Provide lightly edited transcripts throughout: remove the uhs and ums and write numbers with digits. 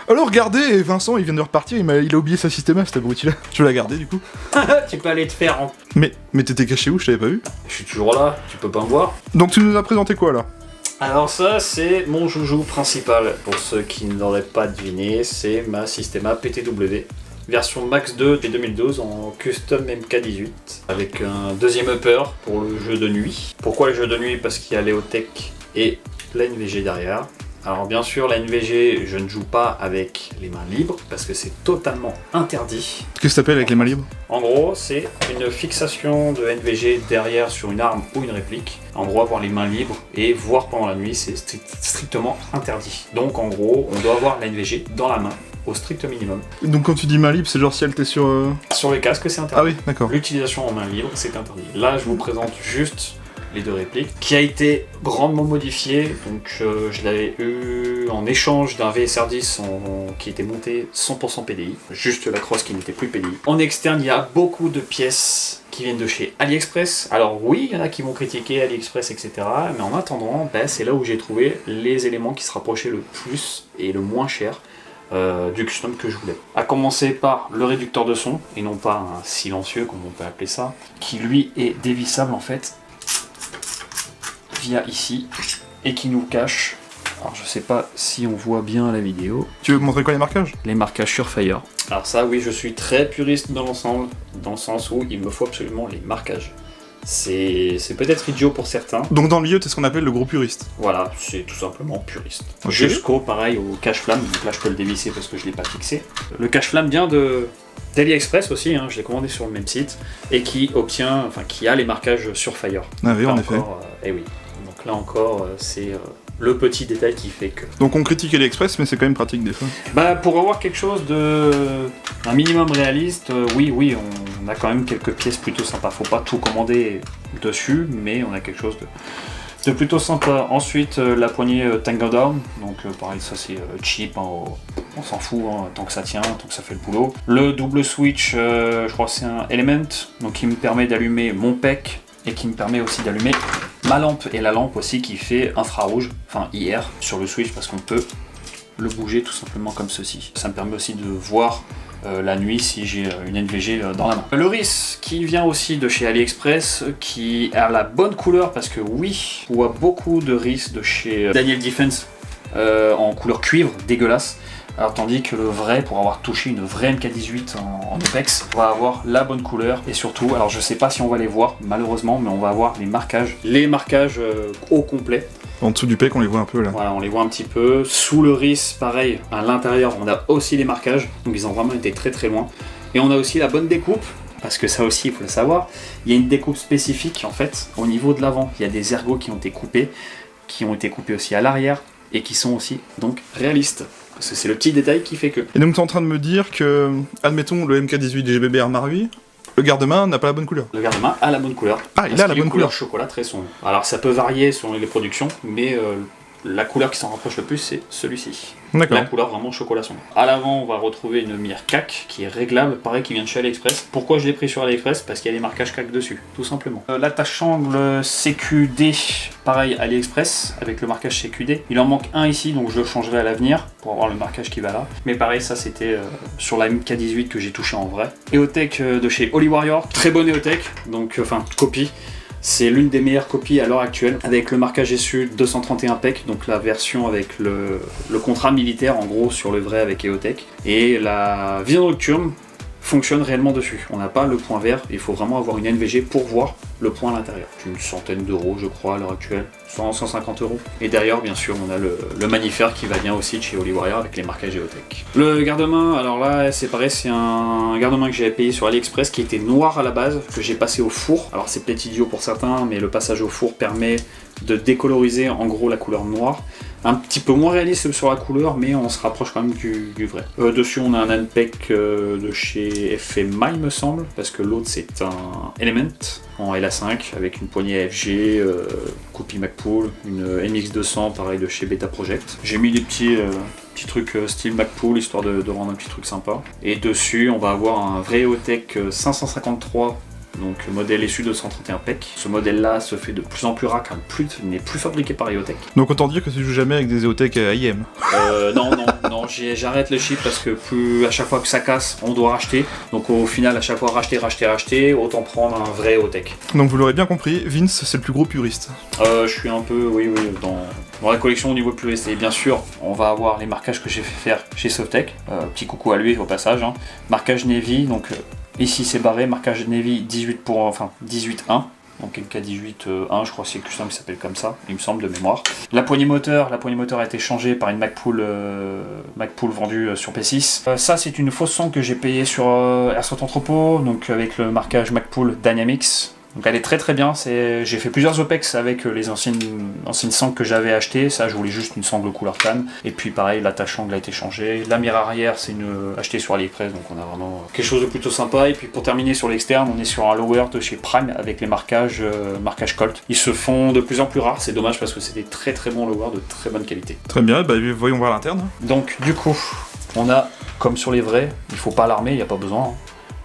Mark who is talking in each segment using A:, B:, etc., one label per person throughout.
A: Alors regardez, Vincent, il vient de repartir, il a oublié sa système, cet abruti-là. Je vais la garder du coup.
B: Tu peux aller te faire. Hein.
A: Mais t'étais caché où? Je t'avais pas vu.
B: Je suis toujours là, tu peux pas me voir.
A: Donc tu nous as présenté quoi là?
B: Alors ça, c'est mon joujou principal. Pour ceux qui ne l'auraient pas deviné, c'est ma Systema PTW. Version Max 2 de 2012 en custom MK18 avec un deuxième upper pour le jeu de nuit. Pourquoi le jeu de nuit? Parce qu'il y a l'EOTech et la NVG derrière. Alors bien sûr la NVG je ne joue pas avec les mains libres parce que c'est totalement interdit.
A: Qu'est-ce que t'appelles avec les mains libres?
B: En gros c'est une fixation de NVG derrière sur une arme ou une réplique. En gros avoir les mains libres et voir pendant la nuit c'est strictement interdit. Donc en gros on doit avoir la NVG dans la main au strict minimum.
A: Donc quand tu dis main libre c'est genre si elle t'est sur...
B: Sur les casques c'est interdit.
A: Ah oui d'accord.
B: L'utilisation en main libre c'est interdit. Là je vous présente juste les deux répliques, qui a été grandement modifié, donc je l'avais eu en échange d'un VSR10 qui était monté 100% PDI, juste la crosse qui n'était plus PDI. En externe, il y a beaucoup de pièces qui viennent de chez AliExpress. Alors oui, il y en a qui vont critiquer AliExpress, etc. Mais en attendant, c'est là où j'ai trouvé les éléments qui se rapprochaient le plus et le moins cher du custom que je voulais. A commencer par le réducteur de son, et non pas un silencieux, comme on peut appeler ça, qui lui est dévissable en fait, via ici, et qui nous cache, alors je sais pas si on voit bien la vidéo.
A: Tu veux montrer quoi les marquages?
B: Les marquages Surefire. Alors ça oui, je suis très puriste dans l'ensemble, dans le sens où il me faut absolument les marquages. C'est peut-être idiot pour certains.
A: Donc dans le milieu, t'es ce qu'on appelle le gros puriste.
B: Voilà, c'est tout simplement puriste.
A: Okay.
B: Jusqu'au pareil au cache-flamme, donc là je peux le dévisser parce que je l'ai pas fixé. Le cache-flamme vient d'AliExpress aussi, hein, je l'ai commandé sur le même site, et qui a les marquages Surefire.
A: Ah oui, en effet.
B: Eh oui. Donc là encore, c'est le petit détail qui fait que...
A: Donc on critique AliExpress, mais c'est quand même pratique des fois.
B: Pour avoir quelque chose un minimum réaliste, oui, on a quand même quelques pièces plutôt sympas. Faut pas tout commander dessus, mais on a quelque chose de plutôt sympa. Ensuite, la poignée Tango Down, donc pareil, ça c'est cheap, hein, on s'en fout, hein, tant que ça tient, tant que ça fait le boulot. Le double switch, je crois que c'est un Element, donc qui me permet d'allumer mon PEC, et qui me permet aussi d'allumer ma lampe et la lampe aussi qui fait infrarouge, enfin IR sur le switch parce qu'on peut le bouger tout simplement comme ceci. Ça me permet aussi de voir la nuit si j'ai une NVG dans la main. Le RIS qui vient aussi de chez AliExpress, qui a la bonne couleur parce que oui, on voit beaucoup de RIS de chez Daniel Defense en couleur cuivre, dégueulasse. Alors tandis que le vrai, pour avoir touché une vraie MK18 en Apex, va avoir la bonne couleur et surtout, alors je sais pas si on va les voir malheureusement, mais on va avoir les marquages au complet.
A: En dessous du PEC on les voit un peu là.
B: Voilà, on les voit un petit peu. Sous le RIS, pareil, à l'intérieur on a aussi les marquages, donc ils ont vraiment été très très loin. Et on a aussi la bonne découpe, parce que ça aussi il faut le savoir, il y a une découpe spécifique en fait au niveau de l'avant. Il y a des ergots qui ont été coupés aussi à l'arrière et qui sont aussi donc réalistes. Parce que c'est le petit détail qui fait que...
A: Et donc t'es en train de me dire que, admettons, le MK18 GBB Arma 8, le garde-main n'a pas la bonne couleur.
B: Le garde-main a la bonne couleur.
A: Ah, il a la bonne couleur.
B: Chocolat très sombre. Alors ça peut varier selon les productions, mais la couleur qui s'en rapproche le plus, c'est celui-ci.
A: D'accord.
B: La couleur vraiment chocolat sombre. À l'avant, on va retrouver une mire CAC qui est réglable, pareil, qui vient de chez AliExpress. Pourquoi je l'ai pris sur AliExpress? Parce qu'il y a les marquages CAC dessus, tout simplement. L'attache-angle CQD, pareil, AliExpress, avec le marquage CQD. Il en manque un ici, donc je le changerai à l'avenir pour avoir le marquage qui va là. Mais pareil, ça c'était sur la MK18 que j'ai touché en vrai. EOTech de chez Holy Warrior, très bonne EOTech, donc copie. C'est l'une des meilleures copies à l'heure actuelle, avec le marquage SU 231 PEC, donc la version avec le contrat militaire en gros sur le vrai avec EOTech. Et la vision nocturne fonctionne réellement dessus. On n'a pas le point vert, il faut vraiment avoir une NVG pour voir le point à l'intérieur. C'est une centaine d'euros je crois à l'heure actuelle, 150 euros. Et derrière bien sûr on a le Manifère qui va bien aussi de chez Holy Warrior avec les marquages EOTech. Le garde-main, alors là c'est pareil, c'est un garde-main que j'avais payé sur AliExpress qui était noir à la base, que j'ai passé au four. Alors c'est peut-être idiot pour certains, mais le passage au four permet de décoloriser en gros la couleur noire. Un petit peu moins réaliste sur la couleur, mais on se rapproche quand même du vrai. Dessus, on a un Anpec de chez FMI, il me semble, parce que l'autre c'est un Element en LA5 avec une poignée FG, copie MacPool, une MX200 pareil de chez Beta Project. J'ai mis des petits trucs style MacPool histoire de rendre un petit truc sympa. Et dessus, on va avoir un vrai EOTech 553 donc modèle issu de 131 PEC. Ce modèle-là se fait de plus en plus rare car il n'est plus fabriqué par EOTech.
A: Donc autant dire que tu joues jamais avec des EOTech AIM.
B: Non, j'arrête le chip parce que plus à chaque fois que ça casse, on doit racheter. Donc au final, à chaque fois racheter, autant prendre un vrai EOTech.
A: Donc vous l'aurez bien compris, Vince c'est le plus gros puriste.
B: Je suis un peu, oui, dans la collection au niveau puriste. Et bien sûr, on va avoir les marquages que j'ai fait faire chez Softech. Petit coucou à lui au passage. Hein. Marquage Navy, donc ici c'est barré, marquage Navy 18.1. Donc MK18.1, je crois que c'est Custom qui s'appelle comme ça, il me semble de mémoire. La poignée moteur a été changée par une Magpul vendue sur P6. Ça c'est une fausse sangle que j'ai payée sur Airsoft Entrepôt, donc avec le marquage Magpul Dynamics. Donc elle est très très bien, j'ai fait plusieurs OPEX avec les anciennes sangles que j'avais achetées, ça je voulais juste une sangle couleur tan, et puis pareil l'attache-angle a été changé, la mire arrière c'est achetée sur AliExpress, donc on a vraiment quelque chose de plutôt sympa, et puis pour terminer sur l'externe, on est sur un lower de chez Prime avec les marquages Colt. Ils se font de plus en plus rares, c'est dommage parce que c'est des très très bons lowers de très bonne qualité.
A: Très bien, bah voyons voir l'interne.
B: Donc du coup, on a, comme sur les vrais, il faut pas l'armer, il n'y a pas besoin, hein.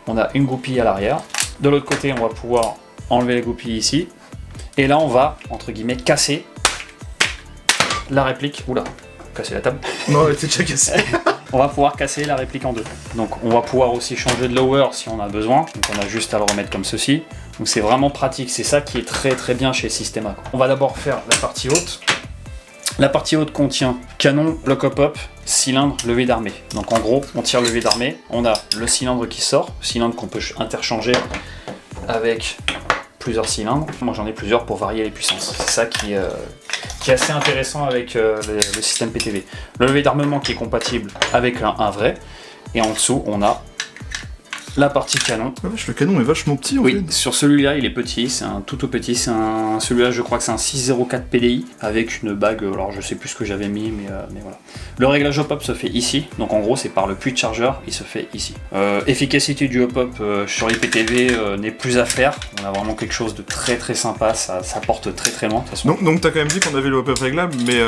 B: On a une goupille à l'arrière, de l'autre côté on va pouvoir enlever la goupille ici, et là on va, entre guillemets, casser la réplique. Oula, casser la table.
A: Non, elle était déjà cassée.
B: On va pouvoir casser la réplique en deux. Donc on va pouvoir aussi changer de lower si on a besoin. Donc on a juste à le remettre comme ceci. Donc c'est vraiment pratique, c'est ça qui est très très bien chez Systema. On va d'abord faire la partie haute. La partie haute contient canon, bloc hop-up, cylindre, levier d'armée. Donc en gros, on tire le levier d'armée, on a le cylindre qui sort, cylindre qu'on peut interchanger avec plusieurs cylindres. Moi j'en ai plusieurs pour varier les puissances. C'est ça qui est assez intéressant avec le système PTV. Le levier d'armement qui est compatible avec un vrai. Et en dessous on a la partie canon.
A: Ah vache, le canon est vachement petit en fait.
B: Sur celui-là il est petit, c'est un tout petit, celui-là je crois que c'est un 604 PDI avec une bague, alors je sais plus ce que j'avais mis, mais voilà. Le réglage hop-up se fait ici, donc en gros c'est par le puits de chargeur, il se fait ici. Efficacité du hop-up sur les PTV n'est plus à faire, on a vraiment quelque chose de très très sympa, ça porte très très loin de toute façon.
A: Donc t'as quand même dit qu'on avait le hop-up réglable, mais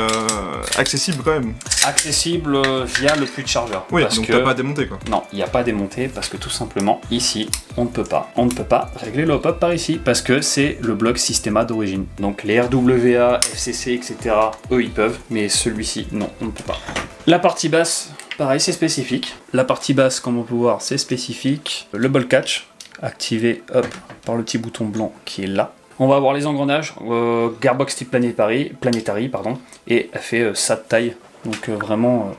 A: accessible quand même.
B: Accessible via le puits de chargeur.
A: Oui,
B: parce
A: donc
B: que...
A: t'as pas à démonter quoi.
B: Non, il n'y a pas à démonter parce que tout simplement ici on ne peut pas régler le hop-up par ici parce que c'est le bloc Systema d'origine. Donc les RWA, FCC, etc. eux ils peuvent, mais celui-ci non, on ne peut pas. La partie basse, pareil, c'est spécifique. La partie basse, comme on peut voir, c'est spécifique. Le ball catch, activé par le petit bouton blanc qui est là. On va avoir les engrenages, Gearbox type Planetary, et elle fait ça de taille. Donc vraiment,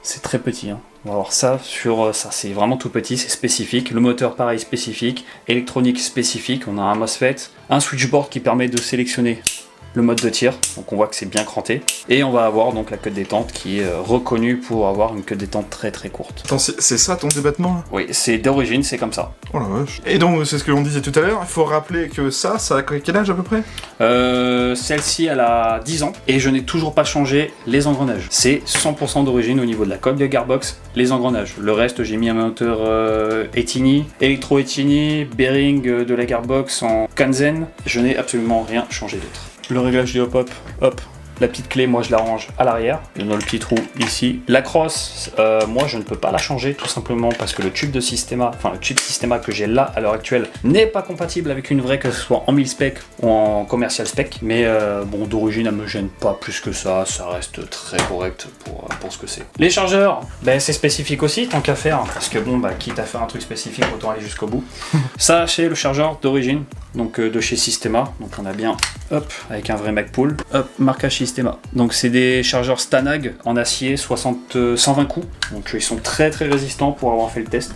B: c'est très petit. Hein. On va avoir ça sur ça, c'est vraiment tout petit, c'est spécifique. Le moteur, pareil, spécifique. Électronique spécifique. On a un MOSFET, un switchboard qui permet de sélectionner le mode de tir, donc on voit que c'est bien cranté, et on va avoir donc la queue de détente qui est reconnue pour avoir une queue de détente très très courte.
A: Attends, c'est ça ton débattement là?
B: Oui, c'est d'origine, c'est comme ça.
A: Oh la vache. Et donc c'est ce que l'on disait tout à l'heure, il faut rappeler que ça a quel âge à peu près?
B: Celle-ci elle a 10 ans et je n'ai toujours pas changé les engrenages. C'est 100% d'origine au niveau de la coque de Gearbox, les engrenages. Le reste j'ai mis un moteur Etini, Electro Etini, bearing de la Gearbox en Kanzen. Je n'ai absolument rien changé d'autre. Le réglage du hop, la petite clé, moi je la range à l'arrière, dans le petit trou ici. La crosse, moi je ne peux pas la changer tout simplement parce que le tube Systema que j'ai là à l'heure actuelle n'est pas compatible avec une vraie, que ce soit en 1000 spec ou en commercial spec. Mais bon, d'origine elle me gêne pas plus que ça reste très correct pour ce que c'est. Les chargeurs, c'est spécifique aussi tant qu'à faire, parce que bon, quitte à faire un truc spécifique, autant aller jusqu'au bout. Ça c'est le chargeur d'origine, donc de chez Systema, donc on a bien, avec un vrai Magpul, marquage Systema. Donc c'est des chargeurs Stanag en acier 120 coups, donc ils sont très très résistants pour avoir fait le test.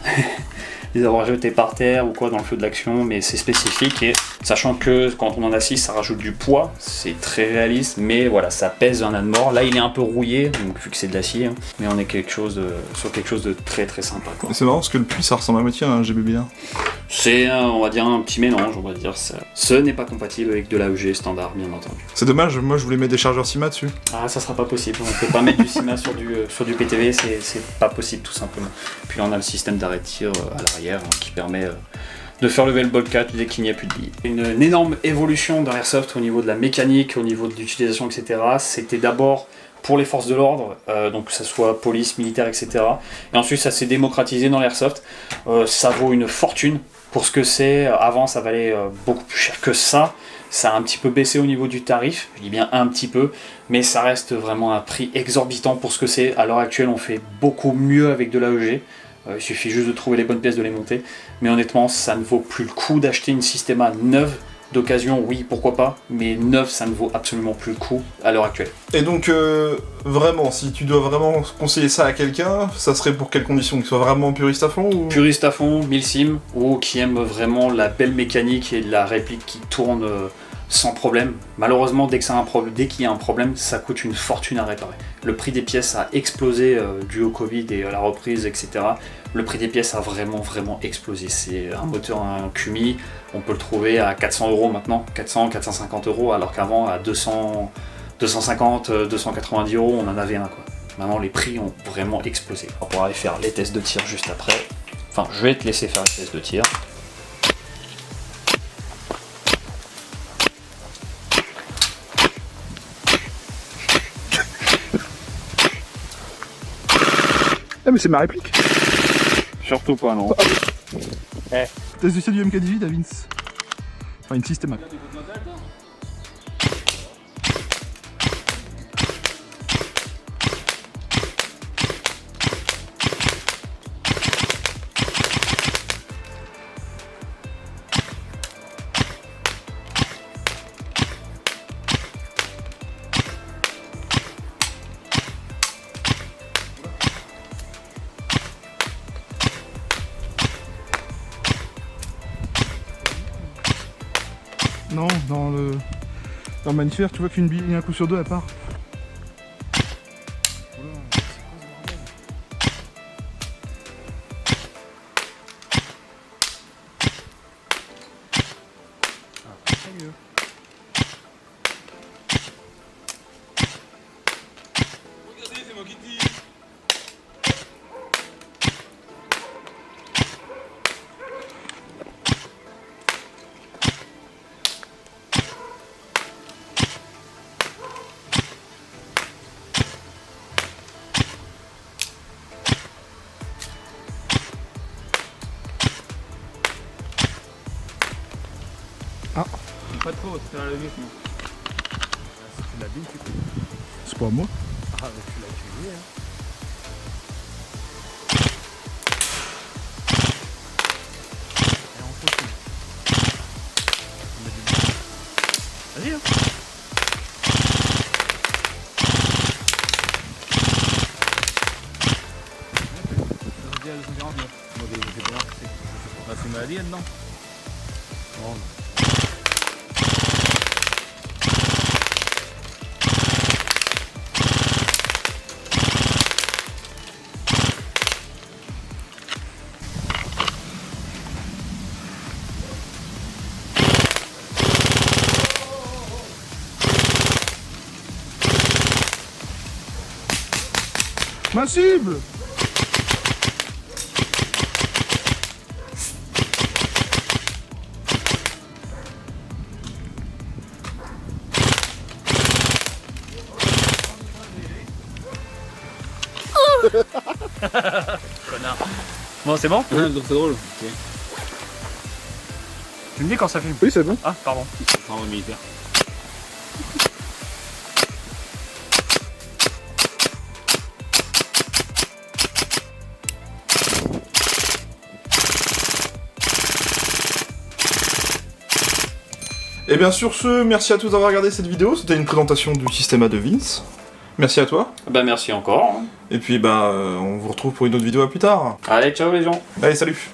B: Les avoir jetés par terre ou quoi dans le feu de l'action, mais c'est spécifique, et sachant que quand on en a 6 ça rajoute du poids, c'est très réaliste, mais voilà, ça pèse un âne mort. Là il est un peu rouillé, donc vu que c'est de l'acier, hein, mais on est sur quelque chose de très très sympa.
A: C'est marrant parce que le puits ça ressemble à moitié à un GBB1.
B: C'est on va dire un petit mélange, on va dire ça. Ce n'est pas compatible avec de l'AEG standard, bien entendu.
A: C'est dommage, moi je voulais mettre des chargeurs CIMA dessus.
B: Ah, ça sera pas possible, on peut pas mettre du CIMA sur du PTV, c'est pas possible tout simplement. Puis là on a le système d'arrêt de tir à l'arrière, qui permet de faire lever le ball catch dès qu'il n'y a plus de billes. Une énorme évolution dans Airsoft au niveau de la mécanique, au niveau de l'utilisation, etc. C'était d'abord pour les forces de l'ordre, donc que ce soit police, militaire, etc. Et ensuite ça s'est démocratisé dans l'Airsoft. Ça vaut une fortune Pour ce que c'est, avant ça valait beaucoup plus cher que ça. Ça a un petit peu baissé au niveau du tarif, je dis bien un petit peu, mais ça reste vraiment un prix exorbitant pour ce que c'est. À l'heure actuelle, on fait beaucoup mieux avec de l'AEG. Il suffit juste de trouver les bonnes pièces, de les monter. Mais honnêtement, ça ne vaut plus le coup d'acheter une Systema neuve. D'occasion, oui, pourquoi pas, mais neuve, ça ne vaut absolument plus le coup à l'heure actuelle.
A: Et donc, vraiment, si tu dois vraiment conseiller ça à quelqu'un, ça serait pour quelles conditions? Qu'il soit vraiment puriste à fond ou...
B: Puriste à fond, 1000 sim, ou qui aime vraiment la belle mécanique et la réplique qui tourne sans problème. Malheureusement, dès qu'il y a un problème, ça coûte une fortune à réparer. Le prix des pièces a explosé dû au Covid et à la reprise, etc. Le prix des pièces a vraiment explosé. C'est un moteur, un QMI, on peut le trouver à 400 € maintenant, 400, 450 €, alors qu'avant à 200, 250, 290 €, on en avait un quoi. Maintenant les prix ont vraiment explosé. On pourra aller faire les tests de tir juste après. Enfin, je vais te laisser faire les tests de tir.
A: Ah mais c'est ma réplique.
B: Surtout pas, non.
A: T'as essayé du MK18 à Vince? Enfin une Systema. Non, dans le manufaire, tu vois qu'une bille, un coup sur deux, elle part.
C: Regardez, c'est moi qui dis.
A: Ah.
C: Pas trop, c'est un levier sinon.
D: Si tu l'abîmes, tu peux.
A: C'est pas moi.
D: Ah, mais tu l'as utilisé, hein. Et on continue. On met du blanc. Vas-y, hein.
C: On dit à 249.
D: Moi, j'ai bien c'est
C: Bah, c'est une maladie là-dedans.
D: Non, non.
A: Ma cible!
D: Connard. Bon, c'est bon?
C: Ouais, donc c'est drôle. Ok.
D: Tu me dis quand ça filme?
A: Oui, c'est bon.
D: Ah, pardon.
C: Enfin, en militaire.
A: Et bien sur ce, merci à tous d'avoir regardé cette vidéo, c'était une présentation du Systema de Vince. Merci à toi.
B: Bah merci encore.
A: Et puis on vous retrouve pour une autre vidéo à plus tard.
B: Allez, ciao les gens.
A: Allez, salut.